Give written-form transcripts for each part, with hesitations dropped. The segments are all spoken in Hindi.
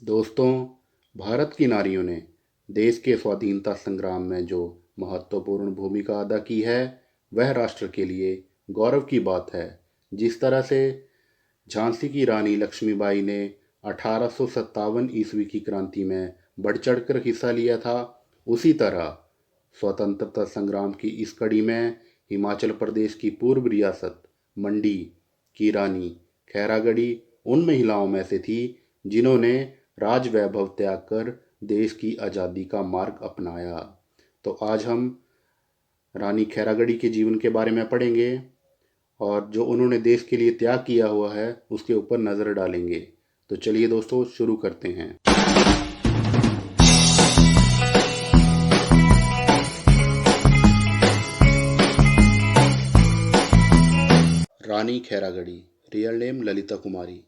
दोस्तों, भारत की नारियों ने देश के स्वाधीनता संग्राम में जो महत्वपूर्ण भूमिका अदा की है, वह राष्ट्र के लिए गौरव की बात है। जिस तरह से झांसी की रानी लक्ष्मीबाई ने 1857 ईस्वी की क्रांति में बढ़ चढ़कर हिस्सा लिया था, उसी तरह स्वतंत्रता संग्राम की इस कड़ी में हिमाचल प्रदेश की पूर्व रियासत मंडी की रानी खैरागढ़ी उन महिलाओं में से थी जिन्होंने राज वैभव त्याग कर देश की आज़ादी का मार्ग अपनाया। तो आज हम रानी खैरागढ़ी के जीवन के बारे में पढ़ेंगे और जो उन्होंने देश के लिए त्याग किया हुआ है उसके ऊपर नज़र डालेंगे। तो चलिए दोस्तों, शुरू करते हैं। रानी खैरागढ़ी, रियल नेम ललिता कुमारी।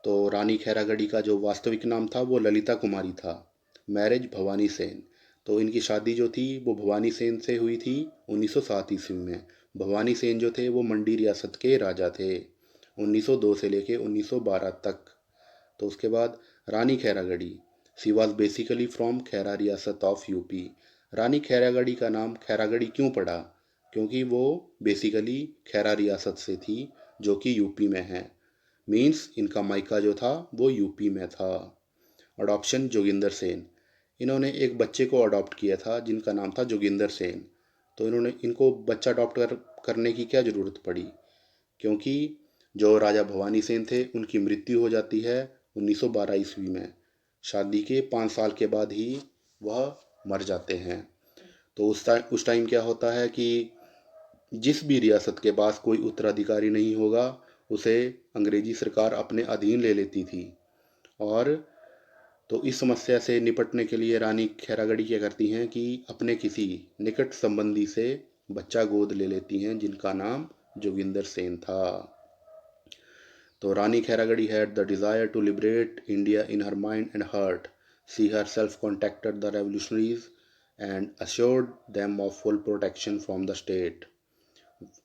तो रानी खैरागढ़ी का जो वास्तविक नाम था वो ललिता कुमारी था। मैरिज भवानी सेन। तो इनकी शादी जो थी वो भवानी सेन से हुई थी 1907 ईस्वी में। भवानी सेन जो थे वो मंडी रियासत के राजा थे 1902 से लेके 1912 तक। तो उसके बाद रानी खैरागढ़ी, सी वॉज बेसिकली फ्रॉम खैरा रियासत ऑफ यूपी। रानी खैरागढ़ी का नाम खैरागढ़ी क्यों पड़ा? क्योंकि वो बेसिकली खैरा रियासत से थी जो कि यूपी में है। मीन्स इनका मायका जो था वो यूपी में था। अडॉप्शन जोगिंदर सेन। इन्होंने एक बच्चे को अडॉप्ट किया था जिनका नाम था जोगिंदर सेन। तो इनको बच्चा अडॉप्ट करने की क्या ज़रूरत पड़ी? क्योंकि जो राजा भवानी सेन थे उनकी मृत्यु हो जाती है 1912 ईस्वी में। शादी के 5 साल के बाद ही वह मर जाते हैं। तो उस टाइम क्या होता है कि जिस भी रियासत के पास कोई उत्तराधिकारी नहीं होगा उसे अंग्रेजी सरकार अपने अधीन ले लेती थी। और तो इस समस्या से निपटने के लिए रानी खैरागढ़ी क्या करती हैं कि अपने किसी निकट संबंधी से बच्चा गोद ले लेती हैं जिनका नाम जोगिंदर सेन था। तो रानी खैरागढ़ी had the desire to liberate India in her mind and heart. She herself contacted the revolutionaries and assured them of full protection from the state.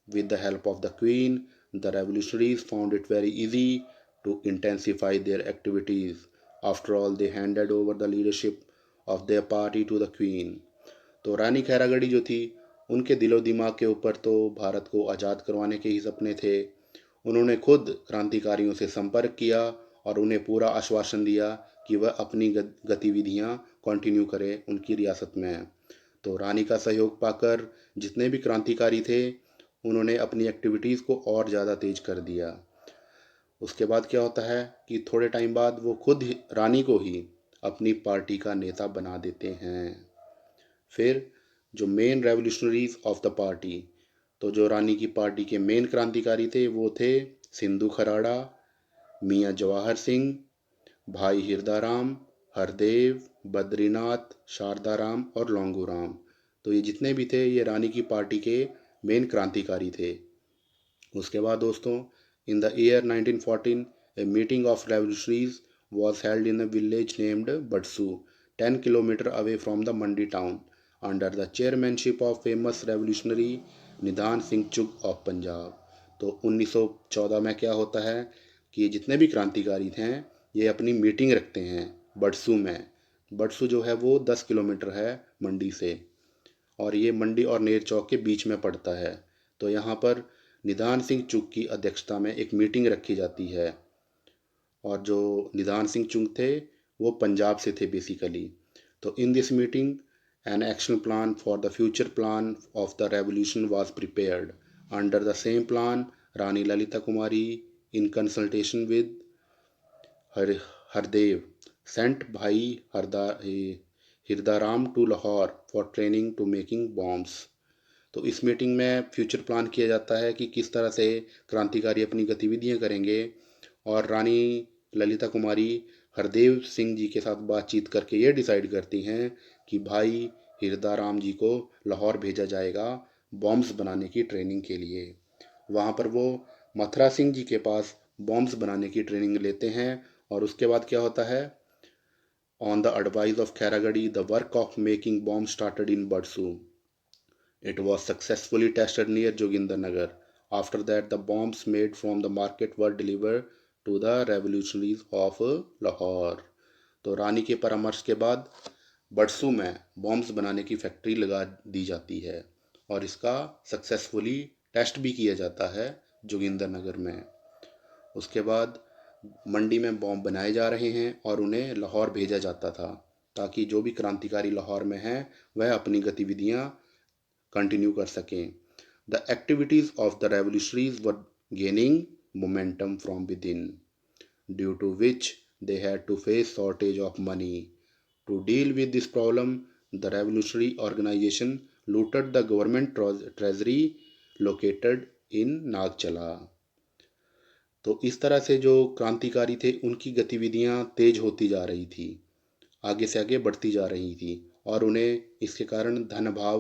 With the help of the Queen, the revolutionaries found it very easy to intensify their activities. After all, they handed over the leadership of their party to the Queen. तो रानी खैरागढ़ी जो थी उनके दिलो दिमाग के ऊपर तो भारत को आज़ाद करवाने के ही सपने थे। उन्होंने खुद क्रांतिकारियों से संपर्क किया और उन्हें पूरा आश्वासन दिया कि वह अपनी गतिविधियां कंटिन्यू करें उनकी रियासत में। तो रानी का सहयोग पाकर जितने भी क्रांतिकारी थे उन्होंने अपनी एक्टिविटीज़ को और ज़्यादा तेज कर दिया। उसके बाद क्या होता है कि थोड़े टाइम बाद वो खुद रानी को ही अपनी पार्टी का नेता बना देते हैं। फिर जो main revolutionaries of the party, तो जो रानी की पार्टी के मेन क्रांतिकारी थे वो थे सिंधु खराड़ा, मियाँ जवाहर सिंह, भाई हिरदाराम, हरदेव, बद्रीनाथ, शारदाराम और लौंगूराम। तो ये जितने भी थे ये रानी की पार्टी के मेन क्रांतिकारी थे। उसके बाद दोस्तों, in the year 1914 a meeting of revolutionaries was held in a village named Badsu, 10 kilometer away from the Mandi town, under the chairmanship of famous revolutionary निधान सिंह चुग ऑफ पंजाब। तो 1914 में क्या होता है कि जितने भी क्रांतिकारी हैं ये अपनी मीटिंग रखते हैं बडसू में। बडसू जो है वो 10 किलोमीटर है मंडी से और ये मंडी और नेर चौक के बीच में पड़ता है। तो यहाँ पर निधान सिंह चुग की अध्यक्षता में एक मीटिंग रखी जाती है और जो निधान सिंह चुग थे वो पंजाब से थे बेसिकली। तो in this meeting an action plan for the future plan of the revolution was prepared. Under the same plan Rani Lalita Kumari in consultation with Hardev sent Bhai Hirdaram to Lahore for training to making bombs. तो इस मीटिंग में फ्यूचर प्लान किया जाता है कि किस तरह से क्रांतिकारी अपनी गतिविधियां करेंगे और रानी ललिता कुमारी हरदेव सिंह जी के साथ बातचीत करके ये डिसाइड करती हैं कि भाई हिरदाराम जी को लाहौर भेजा जाएगा बॉम्ब्स बनाने की ट्रेनिंग के लिए। वहाँ पर वो मथुरा सिंह जी के पास बॉम्ब्स बनाने की ट्रेनिंग लेते हैं और उसके बाद क्या होता है, on the advice of Khairagarhi the work of making bomb started in Badsu. It was successfully tested near Jogindarnagar. After that, the bombs made from the market were delivered to the revolutionaries of Lahore. तो रानी के परामर्श के बाद बड़सू में बॉम्ब्स बनाने की फैक्ट्री लगा दी जाती है और इसका सक्सेसफुली टेस्ट भी किया जाता है जोगिंदरनगर में। उसके बाद मंडी में बॉम्ब बनाए जा रहे हैं और उन्हें लाहौर भेजा जाता था ताकि जो भी क्रांतिकारी लाहौर में हैं वह अपनी गतिविधियां कंटिन्यू कर सकें। The activities of the revolutionaries were gaining momentum from with in, due to which they had to face shortage of money. To deal with this problem, the revolutionary organization looted the government treasury located in Nagchala. तो इस तरह से जो क्रांतिकारी थे उनकी गतिविधियां तेज होती जा रही थी, आगे से आगे बढ़ती जा रही थी और उन्हें इसके कारण धन अभाव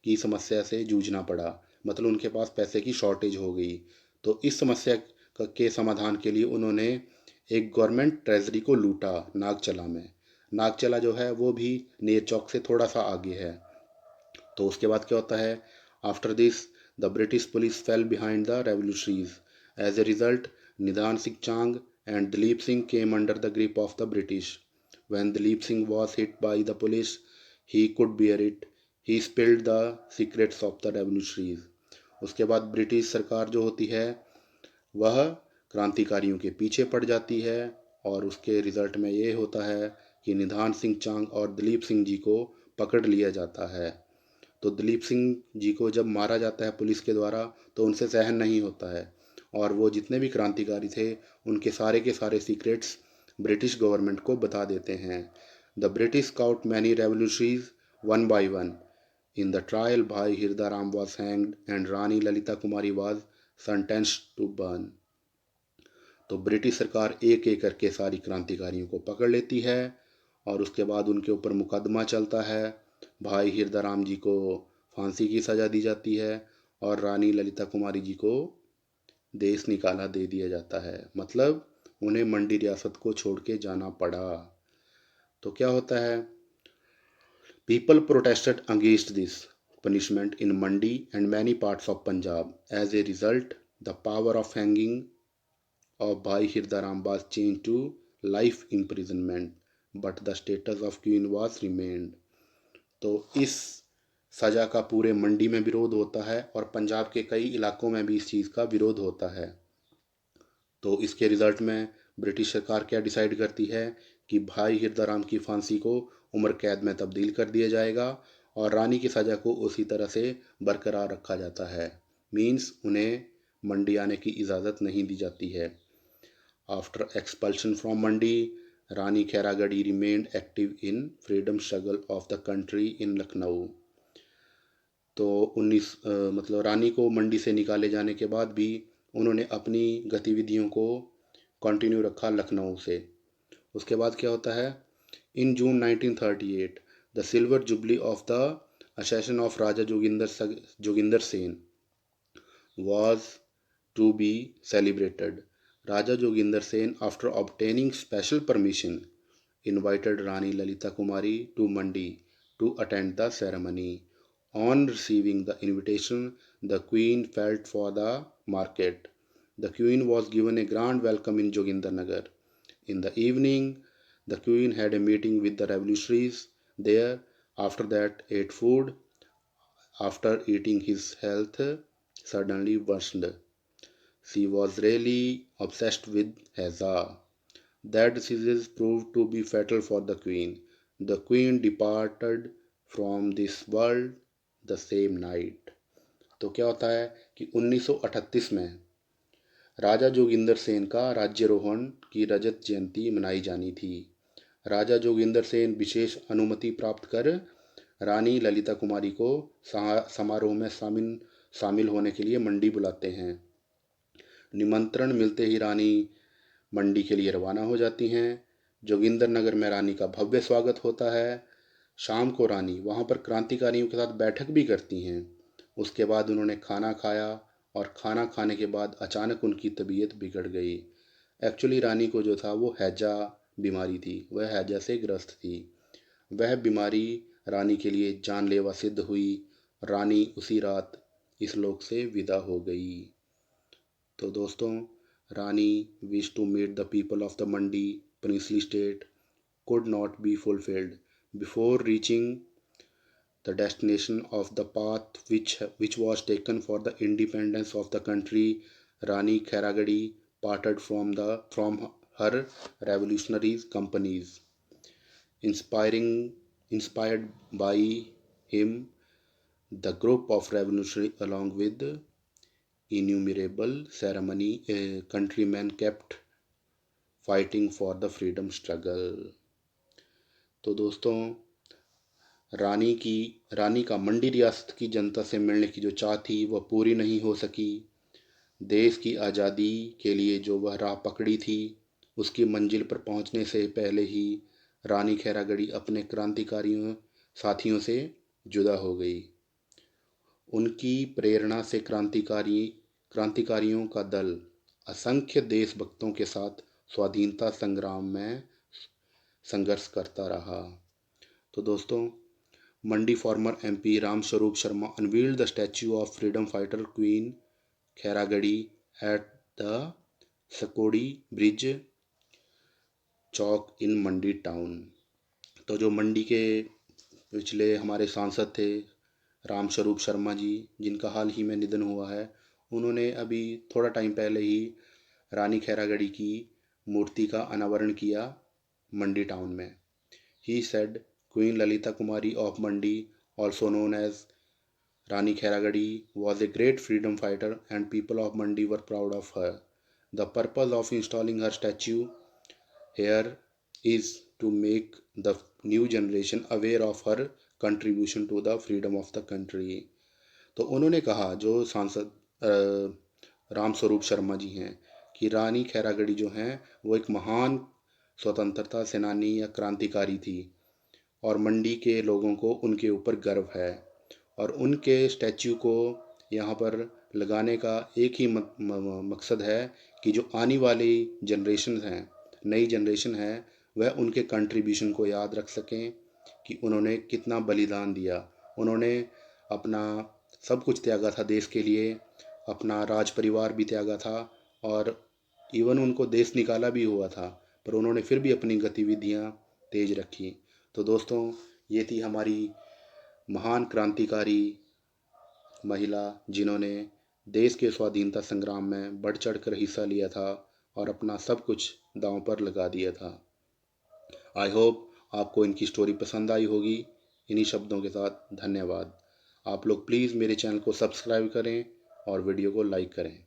की समस्या से जूझना पड़ा, मतलब उनके पास पैसे की शॉर्टेज हो गई। तो इस समस्या के समाधान के लिए उन्होंने एक गवर्नमेंट ट्रेजरी को लूटा नागचला में। नागचला जो है वो भी नेर चौक से थोड़ा सा आगे है। तो उसके बाद क्या होता है, after this the British police fell behind the revolutionaries. As a result Nidhan Singh Chang and Dalip Singh came under the grip of the British. When Dalip Singh was hit by the police, he could bear it. He spilled the secrets of the revolutionaries. उसके बाद ब्रिटिश सरकार जो होती है वह क्रांतिकारियों के पीछे पड़ जाती है और उसके रिजल्ट में ये होता है कि निधान सिंह चांग और दलीप सिंह जी को पकड़ लिया जाता है। तो दलीप सिंह जी को जब मारा जाता है पुलिस के द्वारा तो उनसे सहन नहीं होता है और वो जितने भी क्रांतिकारी थे उनके सारे के सारे सीक्रेट्स ब्रिटिश गवर्नमेंट को बता देते हैं। The British caught many revolutionaries one by one. In the trial Bhai Hirdaram was hanged and Rani Lalita Kumari was sentenced to burn. तो ब्रिटिश सरकार एक एक करके सारी क्रांतिकारियों को पकड़ लेती है और उसके बाद उनके ऊपर मुकदमा चलता है। भाई हिरदाराम जी को फांसी की सज़ा दी जाती है और रानी ललिता कुमारी जी को देश निकाला दे दिया जाता है, मतलब उन्हें मंडी रियासत को छोड़ के जाना पड़ा। तो क्या होता है, people protested against this punishment in Mandi and many parts of Punjab. As a result, the power of hanging of Bhai Hirdaram was changed to life imprisonment, but the status of queen was remained. तो इस सज़ा का पूरे मंडी में विरोध होता है और पंजाब के कई इलाकों में भी इस चीज़ का विरोध होता है। तो इसके रिज़ल्ट में ब्रिटिश सरकार क्या डिसाइड करती है कि भाई हिरदाराम की फांसी को उम्र कैद में तब्दील कर दिया जाएगा और रानी की सज़ा को उसी तरह से बरकरार रखा जाता है, मीन्स उन्हें मंडी आने की इजाज़त नहीं दी जाती है। After expulsion from Mandi, Rani Khairagarhi remained active in freedom struggle of the country in Lucknow. तो मतलब रानी को मंडी से निकाले जाने के बाद भी उन्होंने अपनी गतिविधियों को कंटिन्यू रखा लखनऊ से। उसके बाद क्या होता है, इन जून 1938 the silver jubilee of the assassin of Raja Joginder Sen was to be celebrated. Raja Joginder Sen, after obtaining special permission, invited Rani Lalita Kumari to Mandi to attend the ceremony. On receiving the invitation, the queen felt for the market. The queen was given a grand welcome in Jogindarnagar. In the evening, the queen had a meeting with the revolutionaries there. After that, ate food. After eating, his health suddenly worsened. She was really obsessed with Hazza. That disease proved to be fatal for the queen. The queen departed from this world the same night. तो क्या होता है कि 1938 में राजा जोगिंदर सेन का राज्यारोहण की रजत जयंती मनाई जानी थी। राजा जोगिंदर सेन विशेष अनुमति प्राप्त कर रानी ललिता कुमारी को समारोह में शामिल होने के लिए मंडी बुलाते हैं। निमंत्रण मिलते ही रानी मंडी के लिए रवाना हो जाती हैं। जोगिंदरनगर में रानी का भव्य स्वागत होता है। शाम को रानी वहाँ पर क्रांतिकारियों के साथ बैठक भी करती हैं। उसके बाद उन्होंने खाना खाया और खाना खाने के बाद अचानक उनकी तबीयत बिगड़ गई। एक्चुअली रानी को जो था वो हैजा बीमारी थी, वह हैजा से ग्रस्त थी। वह बीमारी रानी के लिए जानलेवा सिद्ध हुई। रानी उसी रात इस लोक से विदा हो गई। तो दोस्तों, Rani wish to meet the people of the Mandi princely state could not be fulfilled. Before reaching the destination of the path which was taken for the independence of the country, Rani Khairagadi parted from her revolutionary companies. Inspired by him, the group of revolutionaries, along with innumerable countrymen, kept fighting for the freedom struggle. तो दोस्तों, रानी का मंडी रियासत की जनता से मिलने की जो चाह थी वह पूरी नहीं हो सकी। देश की आज़ादी के लिए जो वह राह पकड़ी थी, उसकी मंजिल पर पहुंचने से पहले ही रानी खैरागढ़ी अपने क्रांतिकारियों साथियों से जुदा हो गई। उनकी प्रेरणा से क्रांतिकारियों का दल असंख्य देशभक्तों के साथ स्वाधीनता संग्राम में संघर्ष करता रहा। तो दोस्तों, Mandi former MP Ramswaroop Sharma unveiled the statue of freedom fighter queen Khairagarhi at the Sakodi bridge chowk in Mandi town. तो जो मंडी के पिछले हमारे सांसद थे रामस्वरूप शर्मा जी, जिनका हाल ही में निधन हुआ है, उन्होंने अभी थोड़ा टाइम पहले ही रानी खैरागढ़ी की मूर्ति का अनावरण किया मंडी टाउन में। He said queen Lalita Kumari of Mandi, also known as Rani Khairagadi, was a great freedom fighter and people of Mandi were proud of her. The purpose of installing her statue here is to make the new generation aware of her contribution to the freedom of the country. तो उन्होंने कहा, जो सांसद रामस्वरूप शर्मा जी हैं, कि रानी खैरागढ़ी जो हैं वो एक महान स्वतंत्रता सेनानी या क्रांतिकारी थी और मंडी के लोगों को उनके ऊपर गर्व है और उनके स्टैच्यू को यहाँ पर लगाने का एक ही मकसद है कि जो आने वाली जनरेशन हैं, नई जनरेशन है, वह उनके कंट्रीब्यूशन को याद रख सकें कि उन्होंने कितना बलिदान दिया। उन्होंने अपना सब कुछ त्यागा था देश के लिए, अपना राज परिवार भी त्यागा था और इवन उनको देश निकाला भी हुआ था, पर उन्होंने फिर भी अपनी गतिविधियाँ तेज रखी। तो दोस्तों, ये थी हमारी महान क्रांतिकारी महिला जिन्होंने देश के स्वाधीनता संग्राम में बढ़ चढ़ कर हिस्सा लिया था और अपना सब कुछ दांव पर लगा दिया था। आई होप आपको इनकी स्टोरी पसंद आई होगी। इन्हीं शब्दों के साथ धन्यवाद। आप लोग प्लीज़ मेरे चैनल को सब्सक्राइब करें और वीडियो को लाइक करें।